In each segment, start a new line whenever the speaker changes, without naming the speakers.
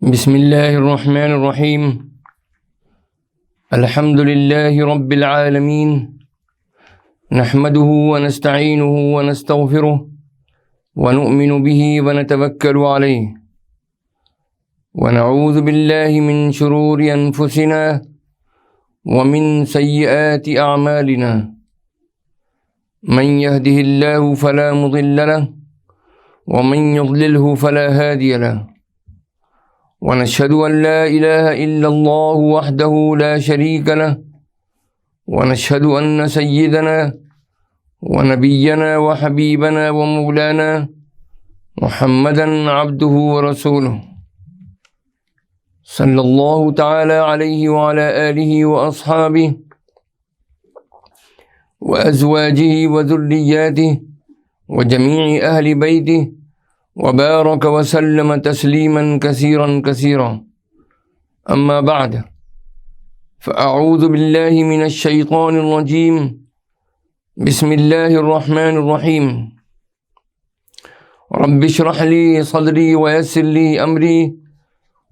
بسم اللہ الرحمن الرحیم الحمد للہ رب العالمین نحمده ونستعینه ونستغفره ونؤمن به ونتوکل علیہ ونعوذ باللہ من شرور انفسنا ومن سیئات اعمالنا من يهده اللہ فلا مضل له ومن يضلله فلا هادی له ونشهد أن لا إله إلا الله وحده لا شريك له ونشهد أن سيدنا ونبينا وحبيبنا ومولانا محمدا عبده ورسوله صلى الله تعالى عليه وعلى آله وأصحابه وأزواجه وذرياته وجميع أهل بيته وبارك وسلم تسليما كثيرا كثيرا أما بعد فأعوذ بالله من الشيطان الرجيم بسم الله الرحمن الرحيم رب اشرح لي صدري ويسر لي أمري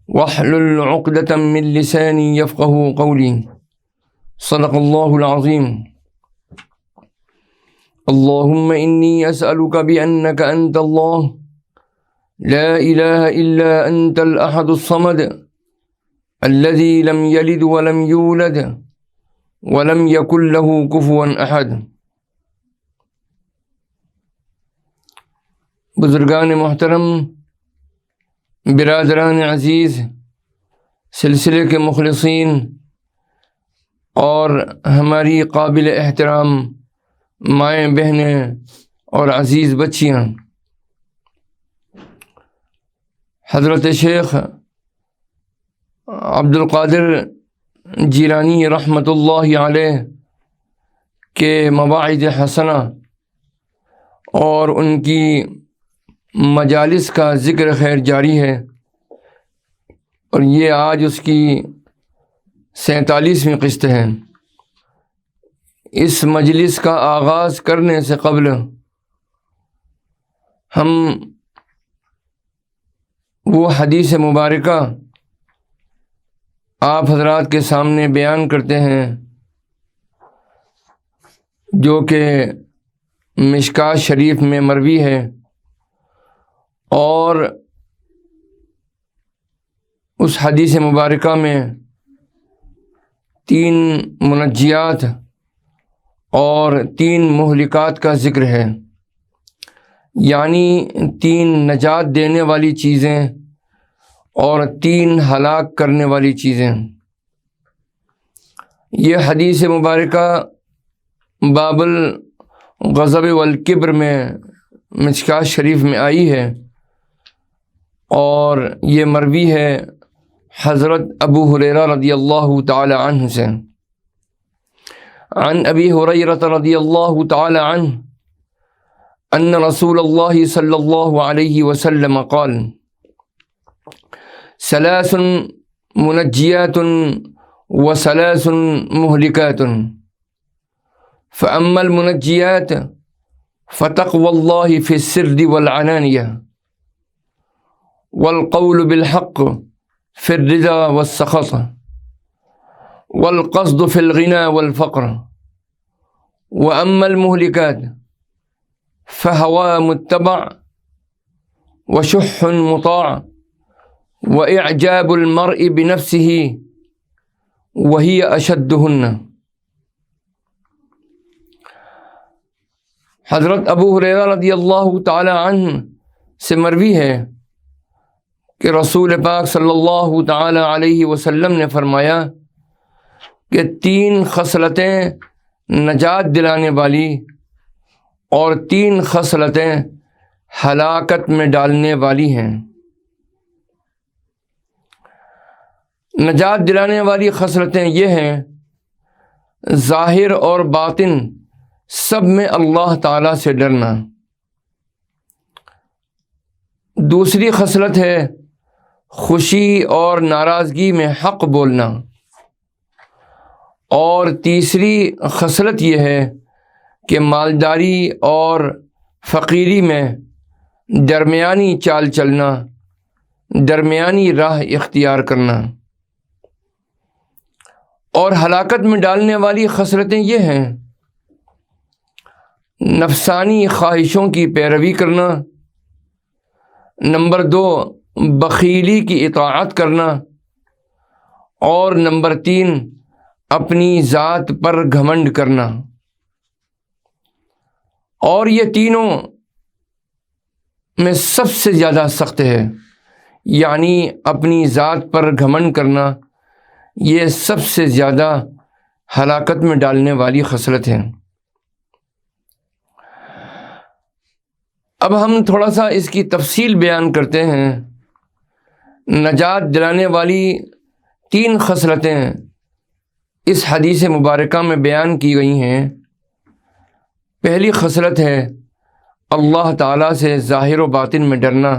واحلل عقدة من لساني يفقهوا قولي صدق الله العظيم اللهم إني أسألك بأنك أنت الله لا إله إلا أنت الأحد الصمد الذي لم يلد ولم يولد ولم يكن له كفوا أحد۔ بزرگان محترم، برادران عزیز، سلسلے کے مخلصین اور ہماری قابل احترام مائیں بہنیں اور عزیز بچیاں، حضرت شیخ عبد القادر جیلانی رحمۃ اللہ علیہ کے مواعظ حسنہ اور ان کی مجالس کا ذکر خیر جاری ہے، اور یہ آج اس کی 47ویں قسط ہے۔ اس مجلس کا آغاز کرنے سے قبل ہم وہ حدیث مبارکہ آپ حضرات کے سامنے بیان کرتے ہیں جو کہ مشکوٰۃ شریف میں مروی ہے، اور اس حدیث مبارکہ میں 3 منجیات اور 3 مہلکات کا ذکر ہے، یعنی 3 نجات دینے والی چیزیں اور 3 ہلاک کرنے والی چیزیں۔ یہ حدیث مبارکہ باب الغضب والکبر میں مشکوٰۃ شریف میں آئی ہے، اور یہ مروی ہے حضرت ابو ہریرہ رضی اللہ تعالی عنہ سے۔ عن ابی ہریرہ رضی اللہ تعالی عنہ ان رسول اللہ صلی اللہ علیہ وسلم قال: 3 منجیات و3 مہلکات، فأما المنجیات فتقوى الله في السر والعلانية، والقول بالحق في الرضا والسخط، والقصد في الغنى والفقر، وأما المهلكات فهوى متبع وشح مطاع وإعجاب المرء بنفسه وهي أشدهن۔ حضرت ابو ہریرہ رضی اللہ تعالی عنہ سے مروی ہے کہ رسول پاک صلی اللہ تعالی علیہ وسلم نے فرمایا کہ 3 خصلتیں نجات دلانے والی اور 3 خصلتیں ہلاکت میں ڈالنے والی ہیں۔ نجات دلانے والی خصلتیں یہ ہیں: ظاہر اور باطن سب میں اللہ تعالیٰ سے ڈرنا۔ دوسری خصلت ہے خوشی اور ناراضگی میں حق بولنا، اور تیسری خصلت یہ ہے کہ مالداری اور فقیری میں درمیانی چال چلنا، درمیانی راہ اختیار کرنا۔ اور ہلاکت میں ڈالنے والی خصلتیں یہ ہیں: نفسانی خواہشوں کی پیروی کرنا، نمبر 2 بخیلی کی اطاعت کرنا، اور نمبر 3 اپنی ذات پر گھمنڈ کرنا۔ اور یہ تینوں میں سب سے زیادہ سخت ہے، یعنی اپنی ذات پر گھمنڈ کرنا یہ سب سے زیادہ ہلاکت میں ڈالنے والی خصلت ہے۔ اب ہم تھوڑا سا اس کی تفصیل بیان کرتے ہیں۔ نجات دلانے والی 3 خصلتیں اس حدیث مبارکہ میں بیان کی گئی ہیں۔ پہلی خصلت ہے اللہ تعالیٰ سے ظاہر و باطن میں ڈرنا،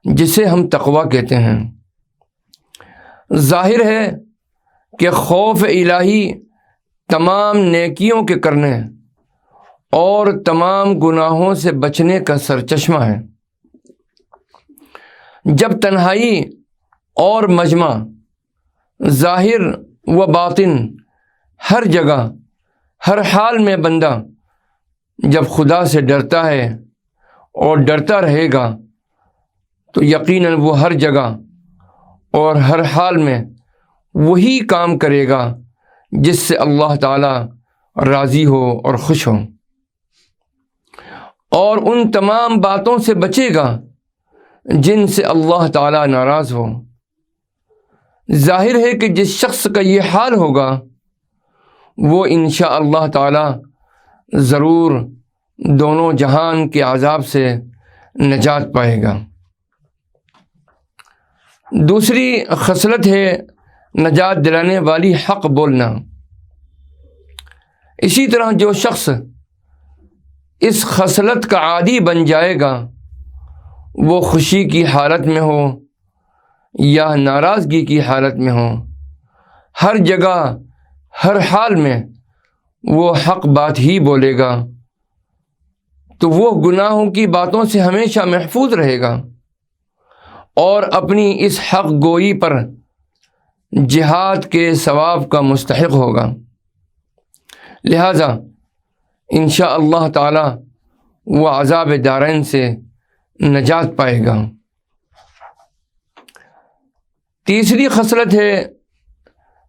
جسے ہم تقویٰ کہتے ہیں۔ ظاہر ہے کہ خوف الہی تمام نیکیوں کے کرنے اور تمام گناہوں سے بچنے کا سرچشمہ ہے۔ جب تنہائی اور مجمع، ظاہر و باطن، ہر جگہ ہر حال میں بندہ جب خدا سے ڈرتا ہے اور ڈرتا رہے گا تو یقیناً وہ ہر جگہ اور ہر حال میں وہی کام کرے گا جس سے اللہ تعالیٰ راضی ہو اور خوش ہو، اور ان تمام باتوں سے بچے گا جن سے اللہ تعالیٰ ناراض ہو۔ ظاہر ہے کہ جس شخص کا یہ حال ہوگا وہ انشاءاللہ تعالیٰ ضرور دونوں جہان کے عذاب سے نجات پائے گا۔ دوسری خصلت ہے نجات دلانے والی حق بولنا۔ اسی طرح جو شخص اس خصلت کا عادی بن جائے گا، وہ خوشی کی حالت میں ہو یا ناراضگی کی حالت میں ہو، ہر جگہ ہر حال میں وہ حق بات ہی بولے گا، تو وہ گناہوں کی باتوں سے ہمیشہ محفوظ رہے گا اور اپنی اس حق گوئی پر جہاد کے ثواب کا مستحق ہوگا۔ لہذا انشاءاللہ تعالی وہ عذاب دارین سے نجات پائے گا۔ تیسری خصلت ہے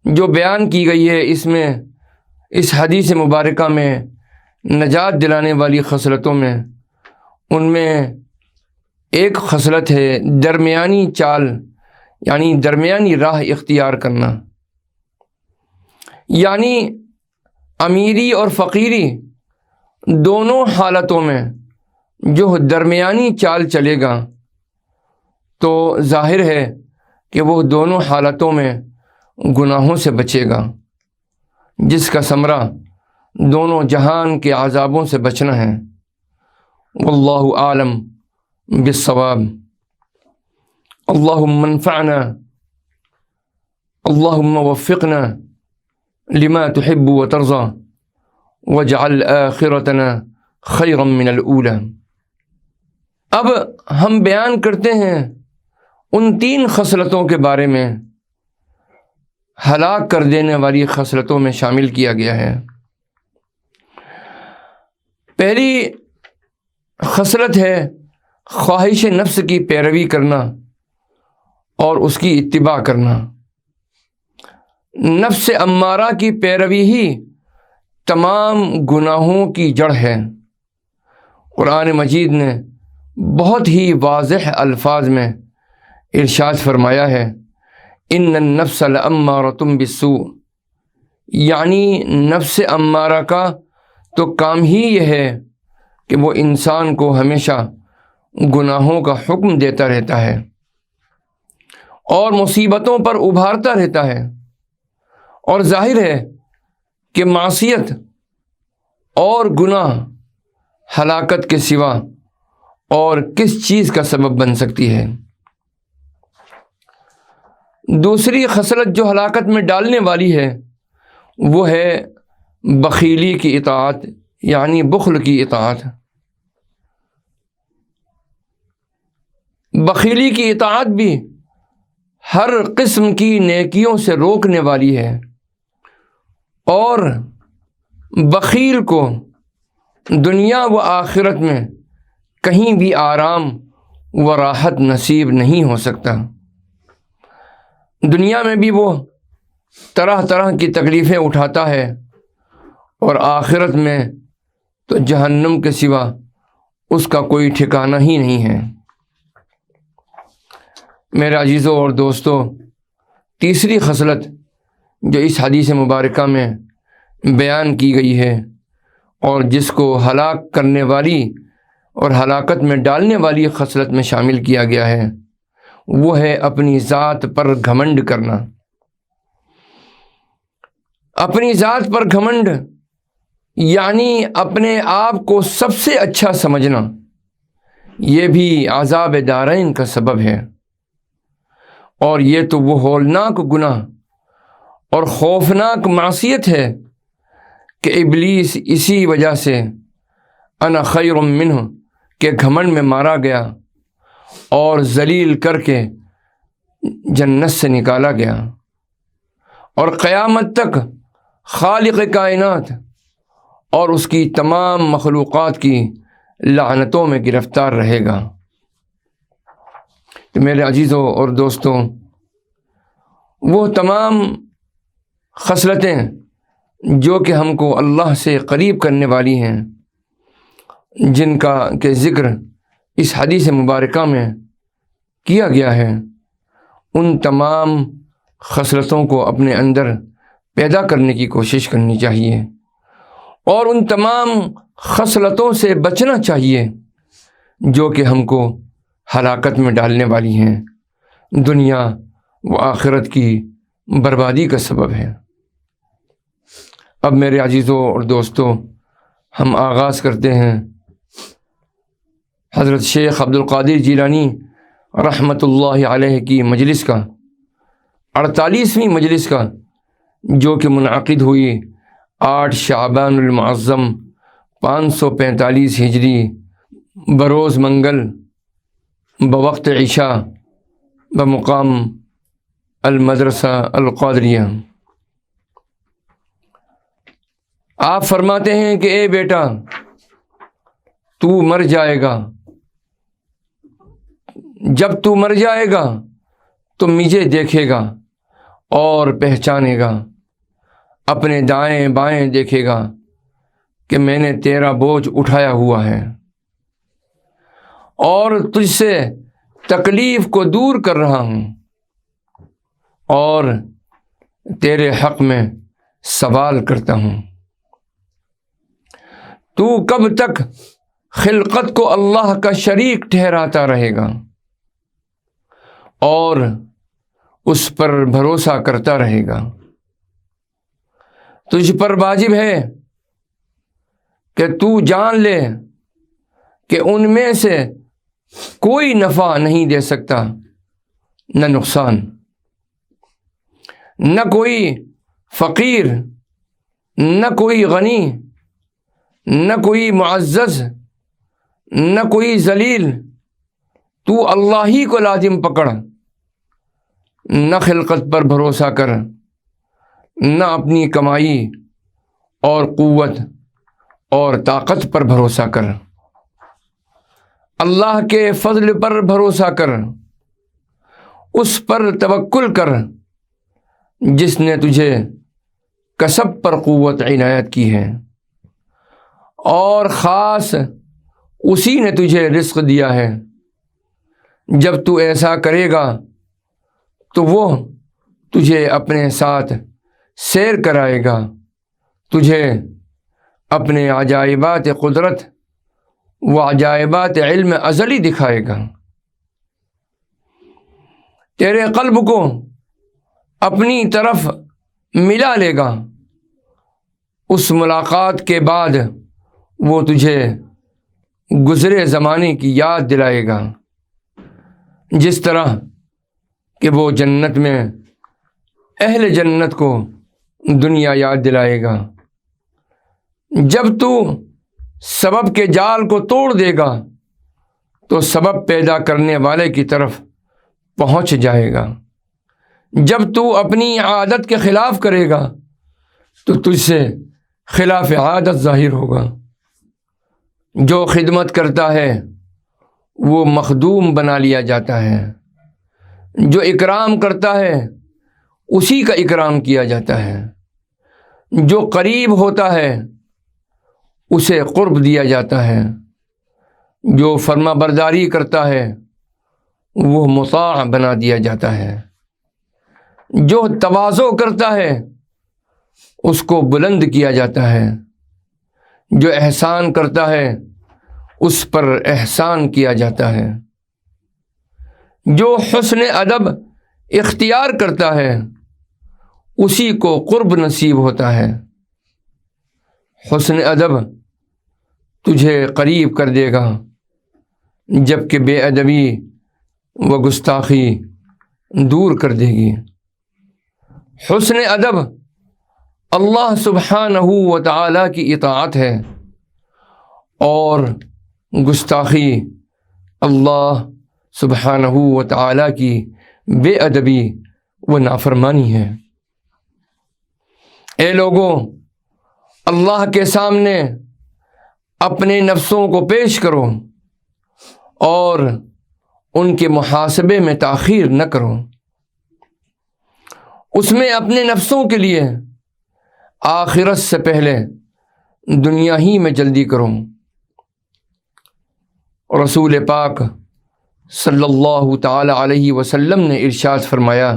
جو بیان کی گئی ہے اس حدیث مبارکہ میں نجات دلانے والی خصلتوں میں، ان میں ایک خصلت ہے درمیانی چال، یعنی درمیانی راہ اختیار کرنا۔ یعنی امیری اور فقیری دونوں حالتوں میں جو درمیانی چال چلے گا تو ظاہر ہے کہ وہ دونوں حالتوں میں گناہوں سے بچے گا، جس کا ثمرہ دونوں جہان کے عذابوں سے بچنا ہے۔ واللہ اعلم بالصواب۔ اللہم انفعنا، اللہم وفقنا لما تحب وترضى واجعل آخرتنا خیرا من الاولى۔ اب ہم بیان کرتے ہیں ان 3 خصلتوں کے بارے میں ہلاک کر دینے والی خصلتوں میں شامل کیا گیا ہے۔ پہلی خصلت ہے خواہش نفس کی پیروی کرنا اور اس کی اتباع کرنا۔ نفس امارہ کی پیروی ہی تمام گناہوں کی جڑ ہے۔ قرآن مجید نے بہت ہی واضح الفاظ میں ارشاد فرمایا ہے، ان النفس لامارۃ بالسوء، یعنی نفس امارہ کا تو کام ہی یہ ہے کہ وہ انسان کو ہمیشہ گناہوں کا حکم دیتا رہتا ہے اور مصیبتوں پر ابھارتا رہتا ہے، اور ظاہر ہے کہ معصیت اور گناہ ہلاکت کے سوا اور کس چیز کا سبب بن سکتی ہے۔ دوسری خصلت جو ہلاکت میں ڈالنے والی ہے وہ ہے بخیلی کی اطاعت، یعنی بخل کی اطاعت۔ بخیلی کی اطاعت بھی ہر قسم کی نیکیوں سے روکنے والی ہے، اور بخیل کو دنیا و آخرت میں کہیں بھی آرام و راحت نصیب نہیں ہو سکتا۔ دنیا میں بھی وہ طرح طرح کی تکلیفیں اٹھاتا ہے، اور آخرت میں تو جہنم کے سوا اس کا کوئی ٹھکانہ ہی نہیں ہے۔ میرے عزیزوں اور دوستو، تیسری خصلت جو اس حدیث مبارکہ میں بیان کی گئی ہے اور جس کو ہلاک کرنے والی اور ہلاکت میں ڈالنے والی خصلت میں شامل کیا گیا ہے، وہ ہے اپنی ذات پر گھمنڈ کرنا۔ اپنی ذات پر گھمنڈ یعنی اپنے آپ کو سب سے اچھا سمجھنا، یہ بھی عذاب دارین کا سبب ہے، اور یہ تو وہ ہولناک گناہ اور خوفناک معصیت ہے کہ ابلیس اسی وجہ سے انا خیر منہ کے گھمنڈ میں مارا گیا اور ذلیل کر کے جنت سے نکالا گیا، اور قیامت تک خالق کائنات اور اس کی تمام مخلوقات کی لعنتوں میں گرفتار رہے گا۔ تو میرے عزیزوں اور دوستوں، وہ تمام خصلتیں جو کہ ہم کو اللہ سے قریب کرنے والی ہیں، جن کا کہ ذکر اس حدیث مبارکہ میں کیا گیا ہے، ان تمام خصلتوں کو اپنے اندر پیدا کرنے کی کوشش کرنی چاہیے، اور ان تمام خصلتوں سے بچنا چاہیے جو کہ ہم کو ہلاکت میں ڈالنے والی ہیں، دنیا و آخرت کی بربادی کا سبب ہے۔ اب میرے عزیزوں اور دوستوں، ہم آغاز کرتے ہیں حضرت شیخ عبد القادر جیلانی رحمۃ اللہ علیہ کی مجلس کا، 48ویں مجلس کا، جو کہ منعقد ہوئی 8 شعبان المعظم 545 ہجری بروز منگل بوقت عشاء بمقام المدرسہ القادریہ۔ آپ فرماتے ہیں کہ اے بیٹا، تو مر جائے گا، جب تو مر جائے گا تو مجھے دیکھے گا اور پہچانے گا، اپنے دائیں بائیں دیکھے گا کہ میں نے تیرا بوجھ اٹھایا ہوا ہے، اور تجھ سے تکلیف کو دور کر رہا ہوں، اور تیرے حق میں سوال کرتا ہوں۔ تو کب تک خلقت کو اللہ کا شریک ٹھہراتا رہے گا اور اس پر بھروسہ کرتا رہے گا؟ تجھ پر واجب ہے کہ تو جان لے کہ ان میں سے کوئی نفع نہیں دے سکتا، نہ نقصان، نہ کوئی فقیر، نہ کوئی غنی، نہ کوئی معزز، نہ کوئی ذلیل۔ تو اللہ ہی کو لازم پکڑ، نہ خلقت پر بھروسہ کر، نہ اپنی کمائی اور قوت اور طاقت پر بھروسہ کر، اللہ کے فضل پر بھروسہ کر، اس پر توکل کر جس نے تجھے کسب پر قوت عنایت کی ہے، اور خاص اسی نے تجھے رزق دیا ہے۔ جب تو ایسا کرے گا تو وہ تجھے اپنے ساتھ سیر کرائے گا، تجھے اپنے عجائبات قدرت و عجائبات علم ازلی دکھائے گا، تیرے قلب کو اپنی طرف ملا لے گا۔ اس ملاقات کے بعد وہ تجھے گزرے زمانے کی یاد دلائے گا، جس طرح کہ وہ جنت میں اہل جنت کو دنیا یاد دلائے گا۔ جب تو سبب کے جال کو توڑ دے گا تو سبب پیدا کرنے والے کی طرف پہنچ جائے گا۔ جب تو اپنی عادت کے خلاف کرے گا تو تجھ سے خلاف عادت ظاہر ہوگا۔ جو خدمت کرتا ہے وہ مخدوم بنا لیا جاتا ہے، جو اکرام کرتا ہے اسی کا اکرام کیا جاتا ہے، جو قریب ہوتا ہے اسے قرب دیا جاتا ہے، جو فرما برداری کرتا ہے وہ مطاع بنا دیا جاتا ہے، جو تواضع کرتا ہے اس کو بلند کیا جاتا ہے، جو احسان کرتا ہے اس پر احسان کیا جاتا ہے، جو حسن ادب اختیار کرتا ہے اسی کو قرب نصیب ہوتا ہے۔ حسن ادب تجھے قریب کر دے گا، جبکہ بے ادبی و گستاخی دور کر دے گی۔ حسن ادب اللہ سبحانہ و تعالی کی اطاعت ہے، اور گستاخی اللہ سبحانہ و تعالی کی بے ادبی و نافرمانی ہے۔ اے لوگوں، اللہ کے سامنے اپنے نفسوں کو پیش کرو اور ان کے محاسبے میں تاخیر نہ کرو۔ اس میں اپنے نفسوں کے لیے آخرت سے پہلے دنیا ہی میں جلدی کرو۔ رسول پاک صلی اللہ تعالی علیہ وسلم نے ارشاد فرمایا،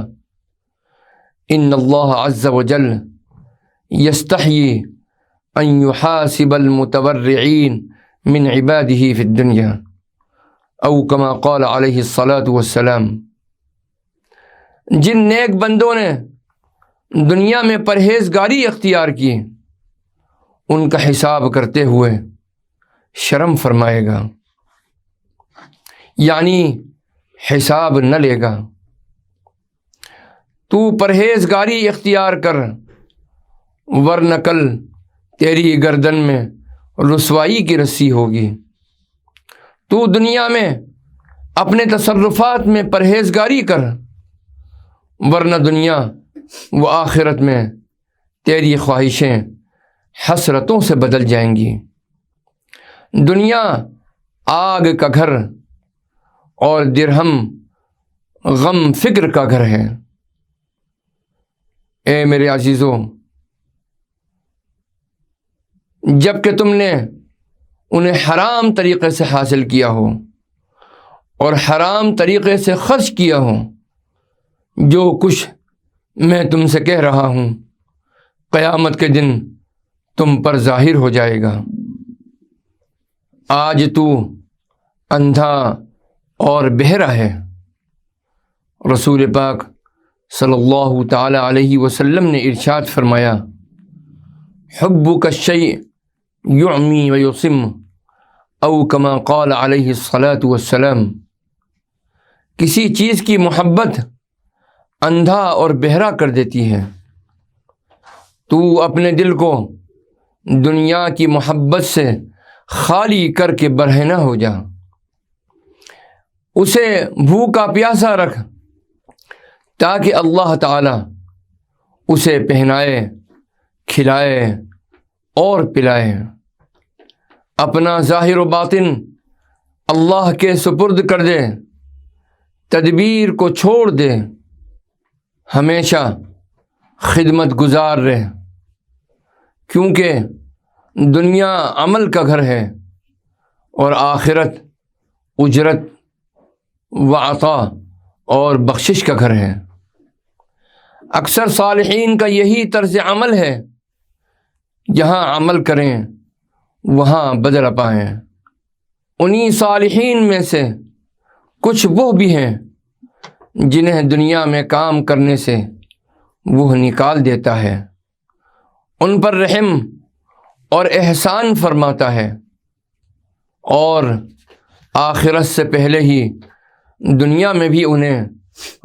ان اللہ عز وجل یستحیی ان یحاسب المتورعین من عبادہ فی الدنیا، او کما قال علیہ الصلاۃ والسلام۔ جن نیک بندوں نے دنیا میں پرہیزگاری اختیار کی ان کا حساب کرتے ہوئے شرم فرمائے گا، یعنی حساب نہ لے گا۔ تو پرہیزگاری اختیار کر، ورنہ کل تیری گردن میں رسوائی کی رسی ہوگی۔ تو دنیا میں اپنے تصرفات میں پرہیزگاری کر، ورنہ دنیا و آخرت میں تیری خواہشیں حسرتوں سے بدل جائیں گی۔ دنیا آگ کا گھر اور درہم غم فکر کا گھر ہے۔ اے میرے عزیزوں، جب کہ تم نے انہیں حرام طریقے سے حاصل کیا ہو اور حرام طریقے سے خرچ کیا ہو، جو کچھ میں تم سے کہہ رہا ہوں قیامت کے دن تم پر ظاہر ہو جائے گا۔ آج تو اندھا اور بہرا ہے۔ رسول پاک صلی اللہ تعالی علیہ وسلم نے ارشاد فرمایا، حبک الشیء یعمی ویصم، او کما قال علیہ الصلاۃ والسلام۔ کسی چیز کی محبت اندھا اور بہرا کر دیتی ہے۔ تو اپنے دل کو دنیا کی محبت سے خالی کر کے برہنہ ہو جا، اسے بھوکا پیاسا رکھ تاکہ اللہ تعالی اسے پہنائے، کھلائے اور پلائے۔ اپنا ظاہر و باطن اللہ کے سپرد کر دے، تدبیر کو چھوڑ دے، ہمیشہ خدمت گزار رہے، کیونکہ دنیا عمل کا گھر ہے اور آخرت اجرت و عطا اور بخشش کا گھر ہے۔ اکثر صالحین کا یہی طرز عمل ہے، جہاں عمل کریں وہاں بدلہ پائیں۔ انہی صالحین میں سے کچھ وہ بھی ہیں جنہیں دنیا میں کام کرنے سے وہ نکال دیتا ہے، ان پر رحم اور احسان فرماتا ہے، اور آخرت سے پہلے ہی دنیا میں بھی انہیں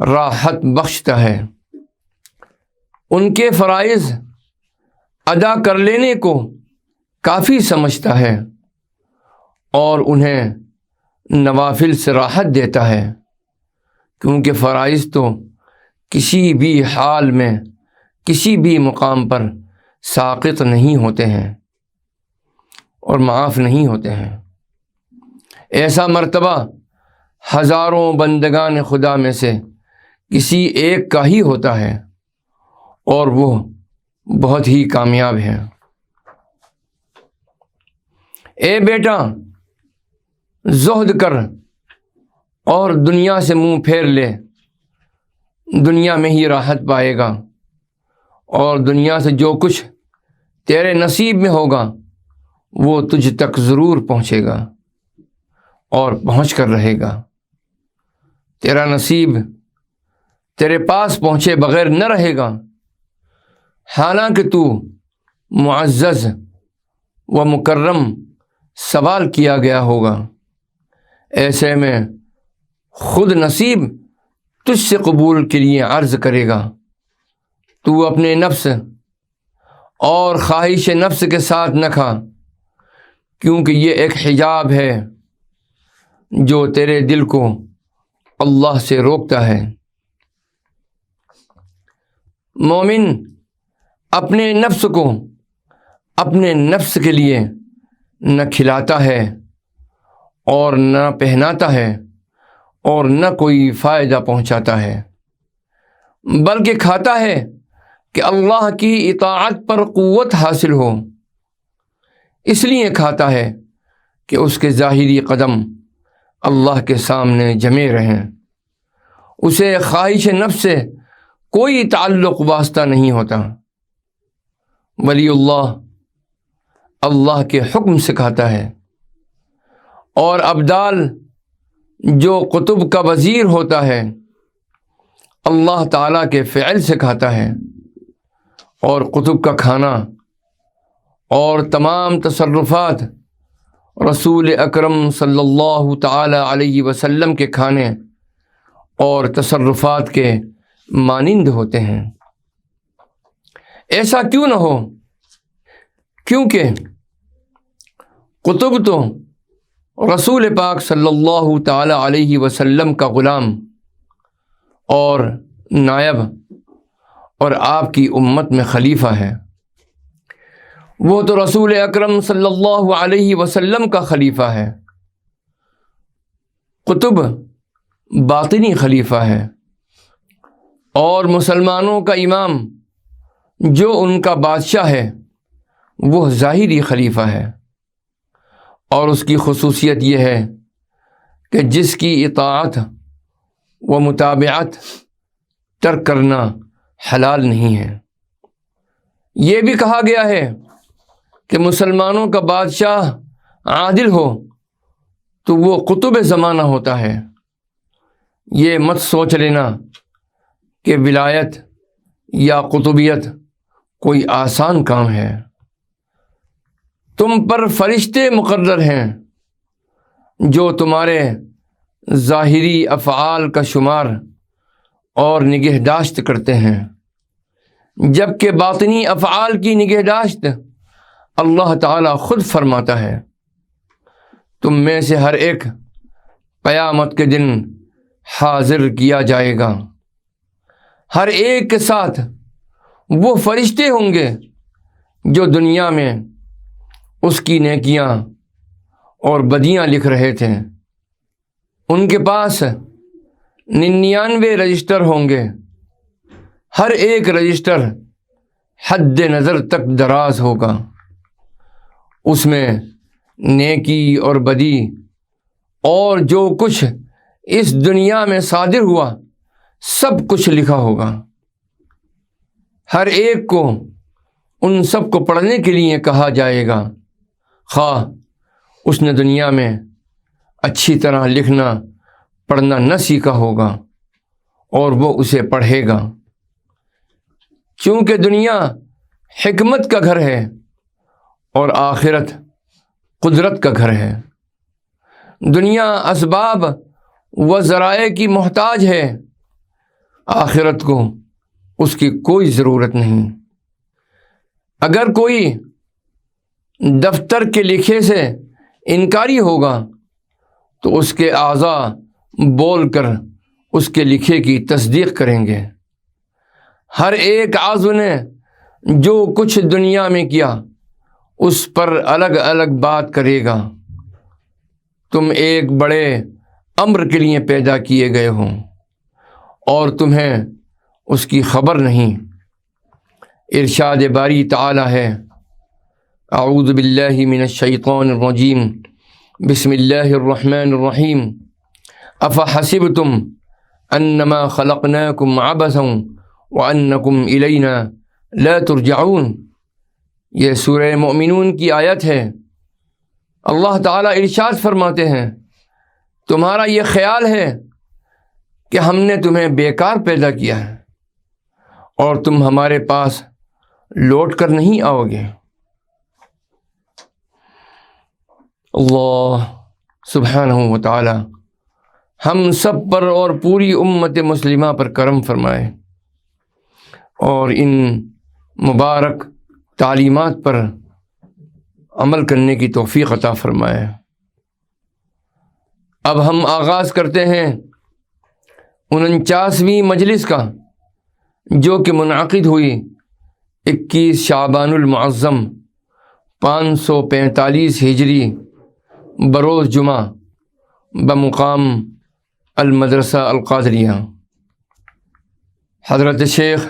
راحت بخشتا ہے۔ ان کے فرائض ادا کر لینے کو کافی سمجھتا ہے اور انہیں نوافل سے راحت دیتا ہے، کیونکہ فرائض تو کسی بھی حال میں کسی بھی مقام پر ساقط نہیں ہوتے ہیں اور معاف نہیں ہوتے ہیں۔ ایسا مرتبہ ہزاروں بندگان خدا میں سے کسی ایک کا ہی ہوتا ہے اور وہ بہت ہی کامیاب ہے۔ اے بیٹا، زہد کر اور دنیا سے منہ پھیر لے، دنیا میں ہی راحت پائے گا، اور دنیا سے جو کچھ تیرے نصیب میں ہوگا وہ تجھ تک ضرور پہنچے گا اور پہنچ کر رہے گا۔ تیرا نصیب تیرے پاس پہنچے بغیر نہ رہے گا، حالانکہ تو معزز و مکرم سوال کیا گیا ہوگا۔ ایسے میں خود نصیب تجھ سے قبول کے لیے عرض کرے گا۔ تو اپنے نفس اور خواہش نفس کے ساتھ نہ کھا، کیونکہ یہ ایک حجاب ہے جو تیرے دل کو اللہ سے روکتا ہے۔ مومن اپنے نفس کو اپنے نفس کے لیے نہ کھلاتا ہے اور نہ پہناتا ہے اور نہ کوئی فائدہ پہنچاتا ہے، بلکہ کھاتا ہے کہ اللہ کی اطاعت پر قوت حاصل ہو۔ اس لیے کھاتا ہے کہ اس کے ظاہری قدم اللہ کے سامنے جمے رہیں، اسے خواہش نفس سے کوئی تعلق واسطہ نہیں ہوتا۔ ولی اللہ کے حکم سے کھاتا ہے، اور ابدال جو قطب کا وزیر ہوتا ہے اللہ تعالیٰ کے فعل سے کھاتا ہے، اور قطب کا کھانا اور تمام تصرفات رسول اکرم صلی اللہ تعالی علیہ وسلم کے کھانے اور تصرفات کے مانند ہوتے ہیں۔ ایسا کیوں نہ ہو، کیونکہ قطب تو رسول پاک صلی اللہ تعالی علیہ وسلم کا غلام اور نائب اور آپ کی امت میں خلیفہ ہے۔ وہ تو رسول اکرم صلی اللہ علیہ وسلم کا خلیفہ ہے۔ قطب باطنی خلیفہ ہے، اور مسلمانوں کا امام جو ان کا بادشاہ ہے وہ ظاہری خلیفہ ہے، اور اس کی خصوصیت یہ ہے کہ جس کی اطاعت و متابعت ترک کرنا حلال نہیں ہے۔ یہ بھی کہا گیا ہے کہ مسلمانوں کا بادشاہ عادل ہو تو وہ قطب زمانہ ہوتا ہے۔ یہ مت سوچ لینا کہ ولایت یا قطبیت کوئی آسان کام ہے۔ تم پر فرشتے مقرر ہیں جو تمہارے ظاہری افعال کا شمار اور نگہداشت کرتے ہیں، جبکہ باطنی افعال کی نگہداشت اللہ تعالیٰ خود فرماتا ہے۔ تم میں سے ہر ایک قیامت کے دن حاضر کیا جائے گا، ہر ایک کے ساتھ وہ فرشتے ہوں گے جو دنیا میں اس کی نیکیاں اور بدیاں لکھ رہے تھے۔ ان کے پاس 99 رجسٹر ہوں گے، ہر ایک رجسٹر حد نظر تک دراز ہوگا، اس میں نیکی اور بدی اور جو کچھ اس دنیا میں صادر ہوا سب کچھ لکھا ہوگا۔ ہر ایک کو ان سب کو پڑھنے کے لیے کہا جائے گا، خواہ اس نے دنیا میں اچھی طرح لکھنا پڑھنا نہ سیکھا ہوگا، اور وہ اسے پڑھے گا، چونکہ دنیا حکمت کا گھر ہے اور آخرت قدرت کا گھر ہے۔ دنیا اسباب و ذرائع کی محتاج ہے، آخرت کو اس کی کوئی ضرورت نہیں۔ اگر کوئی دفتر کے لکھے سے انکاری ہوگا تو اس کے اعضاء بول کر اس کے لکھے کی تصدیق کریں گے۔ ہر ایک عضو نے جو کچھ دنیا میں کیا اس پر الگ الگ بات کرے گا۔ تم ایک بڑے امر کے لیے پیدا کیے گئے ہو اور تمہیں اس کی خبر نہیں۔ ارشاد باری تعالی ہے، اعوذ باللہ من الشیطان الرجیم، بسم اللہ الرحمن الرحیم، افحسبتم انما خلقناکم عبثا وانکم الینا لا ترجعون۔ یہ سورہ مومنون کی آیت ہے۔ اللہ تعالیٰ ارشاد فرماتے ہیں، تمہارا یہ خیال ہے کہ ہم نے تمہیں بیکار پیدا کیا ہے اور تم ہمارے پاس لوٹ کر نہیں آؤ گے۔ اللہ سبحانہ و تعالی ہم سب پر اور پوری امت مسلمہ پر کرم فرمائے اور ان مبارک تعلیمات پر عمل کرنے کی توفیق عطا فرمائے۔ اب ہم آغاز کرتے ہیں 49ویں مجلس کا، جو کہ منعقد ہوئی 21 شعبان المعظم 545 ہجری بروز جمعہ بمقام المدرسہ القادریہ۔ حضرت شیخ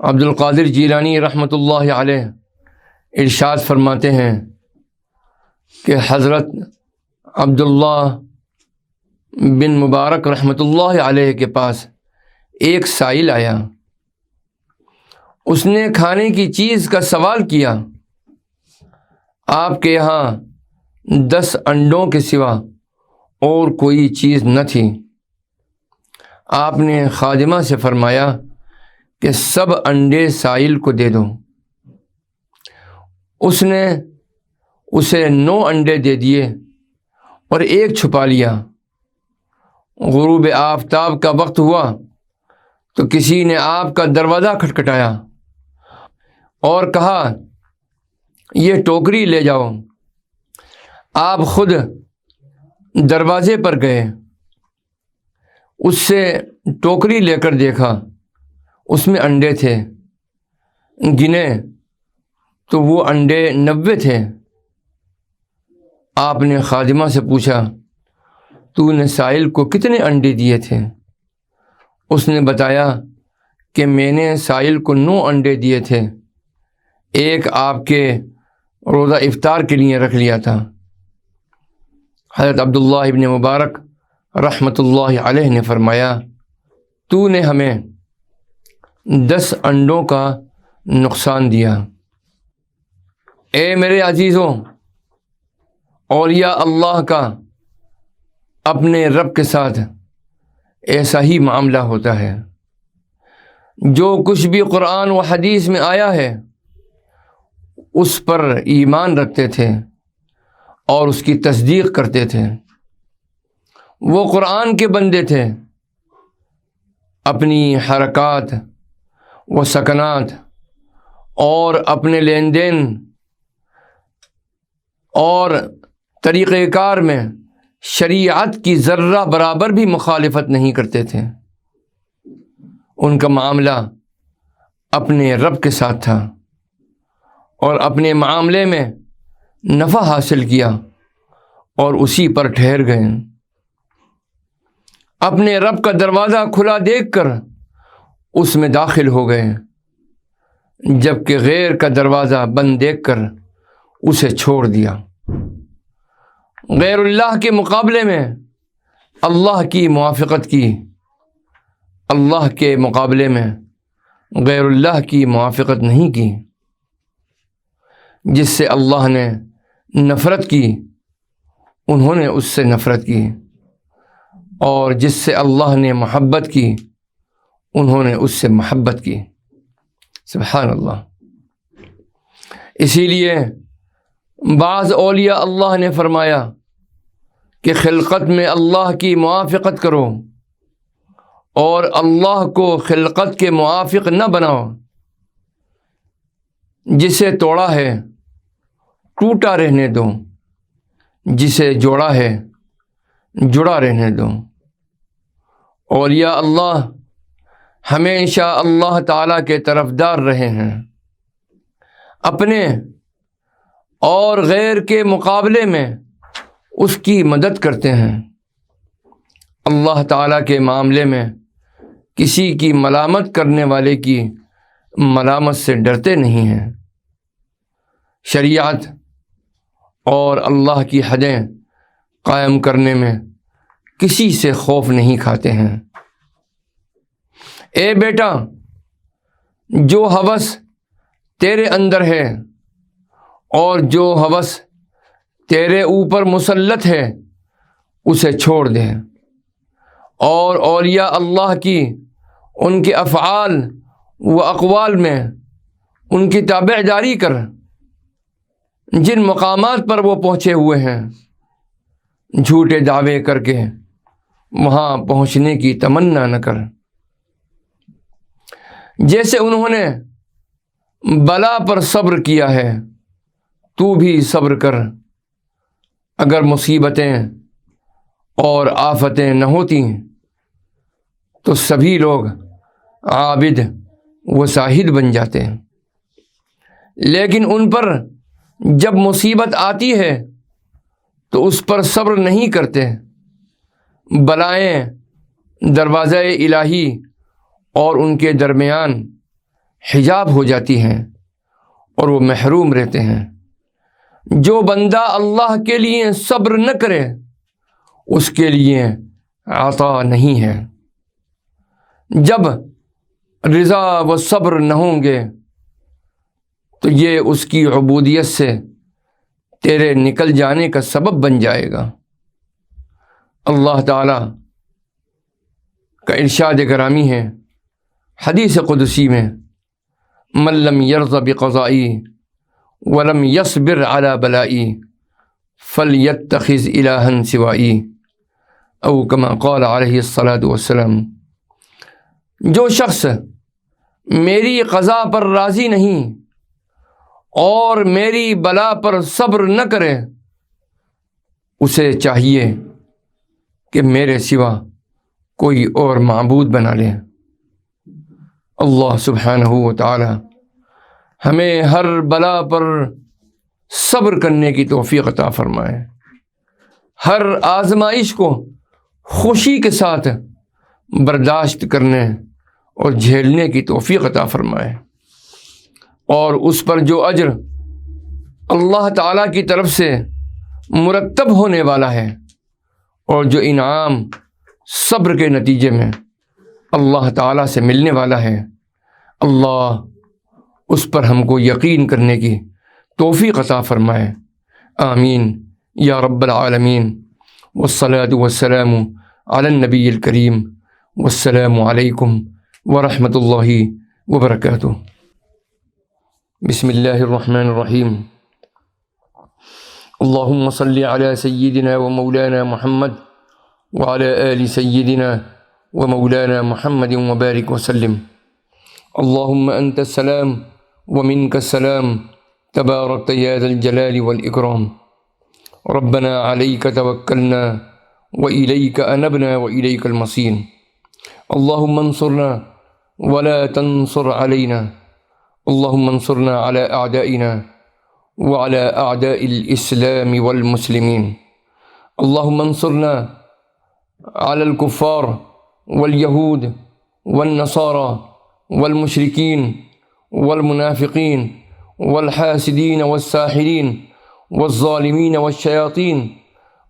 عبد القادر جیلانی رحمۃ اللہ علیہ ارشاد فرماتے ہیں کہ حضرت عبداللہ بن مبارک رحمۃ اللہ علیہ کے پاس ایک سائل آیا۔ اس نے کھانے کی چیز کا سوال کیا۔ آپ کے یہاں 10 انڈوں کے سوا اور کوئی چیز نہ تھی۔ آپ نے خادمہ سے فرمایا کہ سب انڈے سائل کو دے دو۔ اس نے اسے 9 انڈے دے دیے اور ایک چھپا لیا۔ غروب آفتاب کا وقت ہوا تو کسی نے آپ کا دروازہ کھٹکھٹایا اور کہا، یہ ٹوکری لے جاؤ۔ آپ خود دروازے پر گئے، اس سے ٹوکری لے کر دیکھا، اس میں انڈے تھے۔ گنے تو وہ انڈے 90 تھے۔ آپ نے خادمہ سے پوچھا، تو نے سائل کو کتنے انڈے دیے تھے؟ اس نے بتایا کہ میں نے سائل کو 9 انڈے دیے تھے، ایک آپ کے روزہ افطار کے لیے رکھ لیا تھا۔ حضرت عبداللہ ابن مبارک رحمۃ اللہ علیہ نے فرمایا، تو نے ہمیں 10 انڈوں کا نقصان دیا۔ اے میرے عزیزوں، اولیاء اللہ کا اپنے رب کے ساتھ ایسا ہی معاملہ ہوتا ہے۔ جو کچھ بھی قرآن و حدیث میں آیا ہے اس پر ایمان رکھتے تھے اور اس کی تصدیق کرتے تھے۔ وہ قرآن کے بندے تھے۔ اپنی حرکات و سکنات اور اپنے لین دین اور طریقہ کار میں شریعت کی ذرہ برابر بھی مخالفت نہیں کرتے تھے۔ ان کا معاملہ اپنے رب کے ساتھ تھا اور اپنے معاملے میں نفع حاصل کیا اور اسی پر ٹھہر گئے۔ اپنے رب کا دروازہ کھلا دیکھ کر اس میں داخل ہو گئے، جبکہ غیر کا دروازہ بند دیکھ کر اسے چھوڑ دیا۔ غیر اللہ کے مقابلے میں اللہ کی موافقت کی، اللہ کے مقابلے میں غیر اللہ کی موافقت نہیں کی۔ جس سے اللہ نے نفرت کی انہوں نے اس سے نفرت کی، اور جس سے اللہ نے محبت کی انہوں نے اس سے محبت کی۔ سبحان اللہ۔ اسی لیے بعض اولیاء اللہ نے فرمایا کہ خلقت میں اللہ کی موافقت کرو اور اللہ کو خلقت کے موافق نہ بناؤ۔ جسے توڑا ہے ٹوٹا رہنے دو، جسے جوڑا ہے جڑا رہنے دو۔ اولیاء اللہ ہمیشہ اللہ تعالیٰ کے طرفدار رہے ہیں، اپنے اور غیر کے مقابلے میں اس کی مدد کرتے ہیں، اللہ تعالیٰ کے معاملے میں کسی کی ملامت کرنے والے کی ملامت سے ڈرتے نہیں ہیں، شریعت اور اللہ کی حدیں قائم کرنے میں کسی سے خوف نہیں کھاتے ہیں۔ اے بیٹا، جو ہوس تیرے اندر ہے اور جو ہوس تیرے اوپر مسلط ہے اسے چھوڑ دے، اور اولیاء اللہ کی ان کے افعال و اقوال میں ان کی تابع داری کر، جن مقامات پر وہ پہنچے ہوئے ہیں جھوٹے دعوے کر کے وہاں پہنچنے کی تمنا نہ کر۔ جیسے انہوں نے بلا پر صبر کیا ہے تو بھی صبر کر، اگر مصیبتیں اور آفتیں نہ ہوتی تو سبھی لوگ عابد و زاہد بن جاتے ہیں، لیکن ان پر جب مصیبت آتی ہے تو اس پر صبر نہیں کرتے، بلائیں دروازہ الہی اور ان کے درمیان حجاب ہو جاتی ہیں اور وہ محروم رہتے ہیں۔ جو بندہ اللہ کے لیے صبر نہ کرے اس کے لیے عطا نہیں ہے۔ جب رضا و صبر نہ ہوں گے تو یہ اس کی عبودیت سے تیرے نکل جانے کا سبب بن جائے گا۔ اللہ تعالیٰ کا ارشاد گرامی ہے حدیث قدسی میں، من لم یرض بقضائی ولم یصبر علی بلائی فلیتخذ الہا سوائی، او کما قال علیہ الصلاۃ والسلام۔ جو شخص میری قضا پر راضی نہیں اور میری بلا پر صبر نہ کرے اسے چاہیے کہ میرے سوا کوئی اور معبود بنا لے۔ اللہ سبحانہ و تعالی ہمیں ہر بلا پر صبر کرنے کی توفیق عطا فرمائے، ہر آزمائش کو خوشی کے ساتھ برداشت کرنے اور جھیلنے کی توفیق عطا فرمائے، اور اس پر جو اجر اللہ تعالیٰ کی طرف سے مرتب ہونے والا ہے اور جو انعام صبر کے نتیجے میں اللہ تعالیٰ سے ملنے والا ہے، اللہ اس پر ہم کو یقین کرنے کی توفیق عطا فرمائے۔ آمین یا رب العالمین، والصلاة والسلام علی النبی الکریم، والسلام علیکم ورحمۃ اللہ وبرکاتہ۔ بسم اللہ الرحمن الرحیم۔ اللہم صلی علی سیدنا و مولانا محمد وعلی آل سیدنا و مولانا محمد وبارک وسلم۔ اللہم انت السلام ومنک السلام تبارکت یا ذا الجلال والاکرام۔ ربنا علیک توکلنا وإلیک انبنا وإلیک المصیر۔ اللہم انصرنا ولا تنصر علینا، اللہم انصرنا علی اعدائنا وعلى أعداء الإسلام والمسلمين۔ اللهم انصرنا على الكفار واليهود والنصارى والمشركين والمنافقين والحاسدين والساحرين والظالمين والشياطين،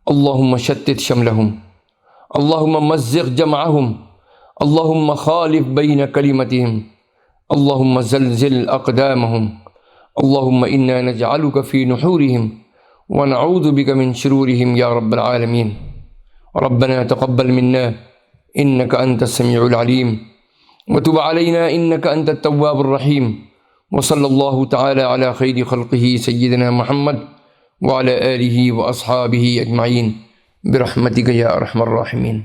اللهم شتت شملهم، اللهم مزق جمعهم، اللهم خالف بين كلمتهم، اللهم زلزل أقدامهم، اللهم إنا نجعلك في نحورهم ونعوذ بك من شرورهم يا رب العالمين۔ ربنا تقبل منا إنك أنت السميع العليم وتب علينا إنك أنت التواب الرحيم، وصلى الله تعالى على خير خلقه سيدنا محمد وعلى آله وأصحابه أجمعين برحمتك يا أرحم الراحمين۔